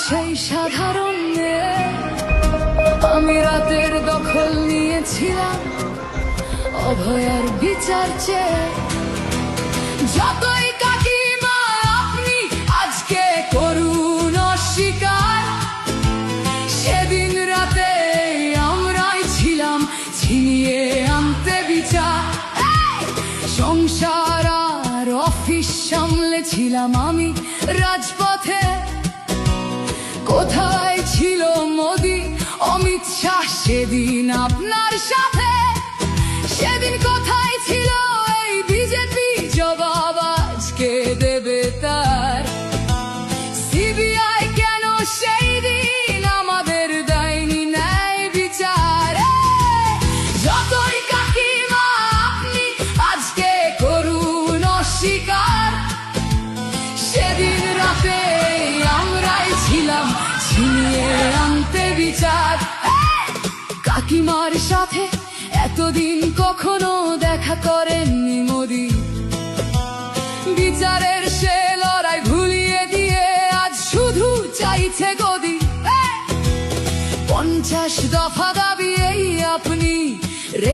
সেই সাধারণ মেয়ে, আমি রাতের দখল নিয়েছিলাম অভয়ার বিচার চেয়ে। যতই কাকিমা আপনি আজকে করুন অস্বীকার, সেদিন রাতে আমরাই ছিলাম ছিনিয়ে আনতে বিচার। সংসার আর অফিস সামলেছিলাম আমি রাজপথে। কোথায় ছিল মোদি অমিত শাহ সেদিন আপনার সাথে? সেদিন কোথায় ছিল এই বিজেপি? জবাব আজকে দেবে তার। সিবিআই কেন সেই দিন আমাদের দেয়নি ন্যায় বিচার? যতই কাকিমা আপনি আজকে করুন অস্বীকার, সেদিন রাতে আমরাই ছিলাম ছিনিয়ে আনতে বিচার। কাকিমার সাথে এতদিন কখনো দেখা করেননি মোদি, বিচারের সে লড়াই ভুলিয়ে দিয়ে আজ শুধু চাইছে গদি। 50 দফা দাবি এই আপনি